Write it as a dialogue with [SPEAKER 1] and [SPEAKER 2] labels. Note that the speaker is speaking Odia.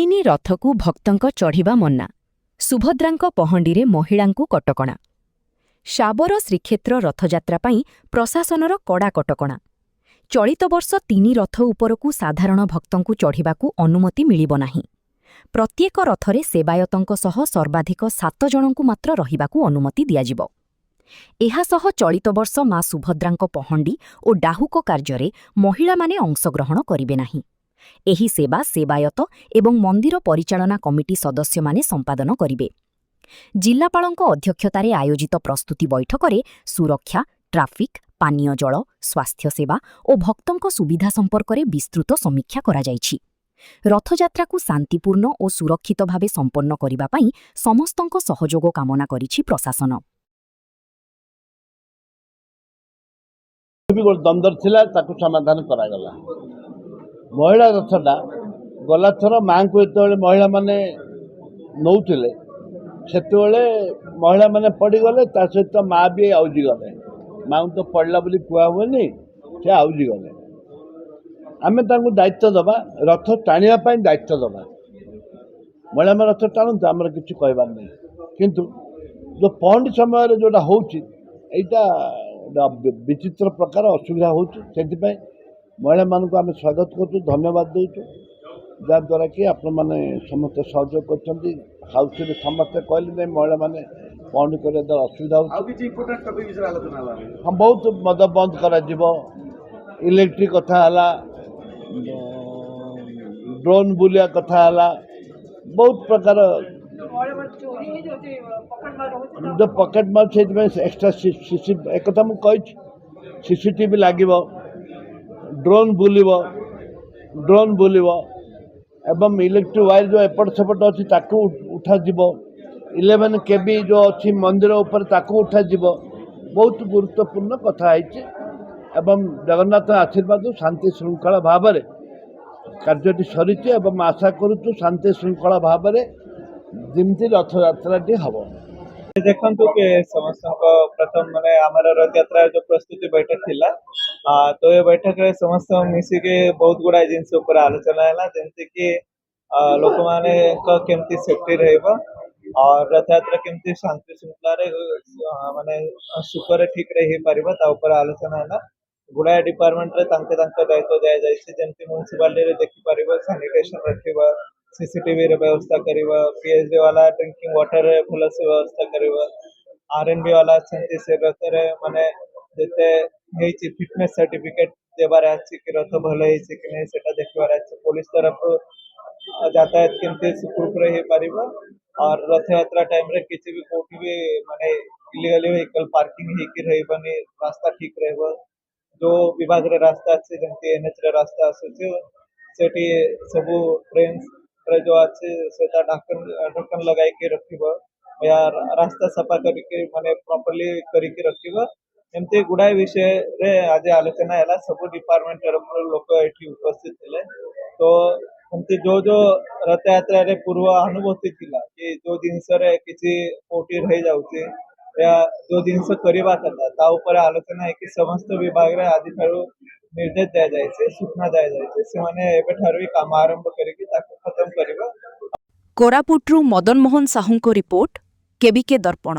[SPEAKER 1] ତିନି ରଥକୁ ଭକ୍ତଙ୍କ ଚଢ଼ିବା ମନା। ସୁଭଦ୍ରାଙ୍କ ପହଣ୍ଡିରେ ମହିଳାଙ୍କୁ କଟକଣା। ଶାବର ଶ୍ରୀକ୍ଷେତ୍ର ରଥଯାତ୍ରା ପାଇଁ ପ୍ରଶାସନର କଡ଼ା କଟକଣା। ଚଳିତ ବର୍ଷ ତିନି ରଥ ଉପରକୁ ସାଧାରଣ ଭକ୍ତଙ୍କୁ ଚଢ଼ିବାକୁ ଅନୁମତି ମିଳିବ ନାହିଁ। ପ୍ରତ୍ୟେକ ରଥରେ ସେବାୟତଙ୍କ ସହ ସର୍ବାଧିକ 7 ଜଣଙ୍କୁ ମାତ୍ର ରହିବାକୁ ଅନୁମତି ଦିଆଯିବ। ଏହାସହ ଚଳିତ ବର୍ଷ ମା ସୁଭଦ୍ରାଙ୍କ ପହଣ୍ଡି ଓ ଡାହୁକ କାର୍ଯ୍ୟରେ ମହିଳାମାନେ ଅଂଶଗ୍ରହଣ କରିବେ ନାହିଁ। ଏହି ସେବା ସେବାୟତ ଏବଂ ମନ୍ଦିର ପରିଚାଳନା କମିଟି ସଦସ୍ୟମାନେ ସମ୍ପାଦନ କରିବେ। ଜିଲ୍ଲାପାଳଙ୍କ ଅଧ୍ୟକ୍ଷତାରେ ଆୟୋଜିତ ପ୍ରସ୍ତୁତି ବୈଠକରେ ସୁରକ୍ଷା, ଟ୍ରାଫିକ୍, ପାନୀୟ ଜଳ, ସ୍ୱାସ୍ଥ୍ୟସେବା ଓ ଭକ୍ତଙ୍କ ସୁବିଧା ସମ୍ପର୍କରେ ବିସ୍ତୃତ ସମୀକ୍ଷା କରାଯାଇଛି। ରଥଯାତ୍ରାକୁ ଶାନ୍ତିପୂର୍ଣ୍ଣ ଓ ସୁରକ୍ଷିତ ଭାବେ ସମ୍ପନ୍ନ କରିବା ପାଇଁ ସମସ୍ତଙ୍କ ସହଯୋଗ କାମନା କରିଛି ପ୍ରଶାସନ।
[SPEAKER 2] ଦ୍ୱନ୍ଦ୍ୱ ଥିଲା, ତାକୁ ସମାଧାନ କରାଗଲା। ମହିଳା ରଥଟା ଗଲାଥର ମାଙ୍କୁ ଯେତେବେଳେ ମହିଳାମାନେ ନେଉଥିଲେ ସେତେବେଳେ ମହିଳାମାନେ ପଡ଼ିଗଲେ, ତା ସହିତ ମା ବି ଆଉଜି ଗଲେ। ମାଙ୍କୁ ତ ପଡ଼ିଲା ବୋଲି କୁହା ହୁଏନି, ସେ ଆଉଜି ଗଲେ। ଆମେ ତାଙ୍କୁ ଦାୟିତ୍ୱ ଦେବା, ରଥ ଟାଣିବା ପାଇଁ ଦାୟିତ୍ୱ ଦେବା। ମହିଳାମାନେ ରଥ ଟାଣନ୍ତୁ, ଆମର କିଛି କହିବାର ନାହିଁ। କିନ୍ତୁ ଯେଉଁ ପହଣ୍ଡି ସମୟରେ ଯେଉଁଟା ହେଉଛି, ଏଇଟା ବିଚିତ୍ର ପ୍ରକାର ଅସୁବିଧା ହେଉଛି। ସେଥିପାଇଁ ମହିଳାମାନଙ୍କୁ ଆମେ ସ୍ୱାଗତ କରୁଛୁ, ଧନ୍ୟବାଦ ଦେଉଛୁ, ଯାହାଦ୍ୱାରା କି ଆପଣମାନେ ସମସ୍ତେ ସହଯୋଗ କରୁଛନ୍ତି। ହାଉସିରେ ସମସ୍ତେ କହିଲେ ନାହିଁ ମହିଳାମାନେ ପହଣ୍ଡି କରିବା ଦ୍ୱାରା ଅସୁବିଧା ହେଉଛି। ହଁ, ବହୁତ ମଦ ବନ୍ଦ କରାଯିବ, ଇଲେକ୍ଟ୍ରିକ୍ କଥା ହେଲା, ଡ୍ରୋନ୍ ବୁଲିବା କଥା ହେଲା, ବହୁତ ପ୍ରକାର ଯେଉଁ ପକେଟ୍ ମାର, ସେଇଥିପାଇଁ ଏକ୍ସଟ୍ରା ଏକଥା ମୁଁ କହିଛି। CCTV ଲାଗିବ, ଡ୍ରୋନ୍ ବୁଲିବ ଏବଂ ଇଲେକ୍ଟ୍ରିକ୍ ୱାୟାର ଯେଉଁ ଏପଟ ସେପଟ ଅଛି ତାକୁ ଉଠାଯିବ। 11 KB ଯେଉଁ ଅଛି ମନ୍ଦିର ଉପରେ ତାକୁ ଉଠାଯିବ। ବହୁତ ଗୁରୁତ୍ୱପୂର୍ଣ୍ଣ କଥା ହେଇଛି ଏବଂ ଜଗନ୍ନାଥଙ୍କ ଆଶୀର୍ବାଦ ଶାନ୍ତି ଶୃଙ୍ଖଳା ଭାବରେ କାର୍ଯ୍ୟଟି ସରିଛି ଏବଂ ଆଶା କରୁଛୁ ଶାନ୍ତି ଶୃଙ୍ଖଳା ଭାବରେ ଯେମିତି ରଥଯାତ୍ରାଟି ହେବ।
[SPEAKER 3] देखु कि समस्त प्रथम माने आमर रथयात्रा जो प्रस्तुति बैठक थिला, तो ये बैठक रे समस्त मिसिके बहुत गुड़ा जिनस ऊपर आलोचना है, जमती कि लोक माने केमती सेफ्टी रहइबो और रथयात्रा केमती शांति श्रृंखला रे माने सुखरे ठीक रही पारिबो, ता ऊपर आलोचना है। गुड़ा डिपार्टमेंट रे तांके दायित्व दिया जायछि, जेमती म्युनिसिपालिटी रे देखि पारिबो, सैनिटेशन रखिबो, CCTV रे व्यवस्था करिबो, PHD वाला ड्रिंकिंग वाटर रे भल से व्यवस्था करिबो, RNB वाला सेंति से रथरे माने जते हेछि फिटनेस सर्टिफिकेट देबार अछि कि रथ भल हेछि कि नै सेटा देखबार अछि। पुलिस तरफ यातायात केमती सुखरूप रही पारिबो और रथ यात्रा टाइम रे किछि भी कोठी भी माने इलीगल व्हीकल पार्किंग हे कि रहबनी, रास्ता ठीक रहबो। जो विभाग रे रास्ता अछि जेमती NH रे रास्ता अछि सेठी सबु ट्रेन रे जो अछि सेटा ढक्कन लगाई के रखिबो या रास्ता सफा करके माने प्रॉपर्ली करके रखिबो। एमती गुडाय विषय रे आज आलोचना हैला। सब डिपार्टमेंट तरफ लोक एठी उपस्थित थिले। तो एमती जो रथ यात्रा रे पूर्व अनुभूति थिला कि जो जिनस रे किछि कोटी रहि जाउछि या जो जिनस करबा कथा ता ऊपर आलोचना है कि समस्त विभाग रे आदि थारु निर्देश दिया जायছে, सूचना दिया जायছে, से माने एबे थारु काम आरंभ करिकि ताको खत्म करिबा।
[SPEAKER 1] कोरापुटरू मदन मोहन साहूको रिपोर्ट, केबीके दर्पण।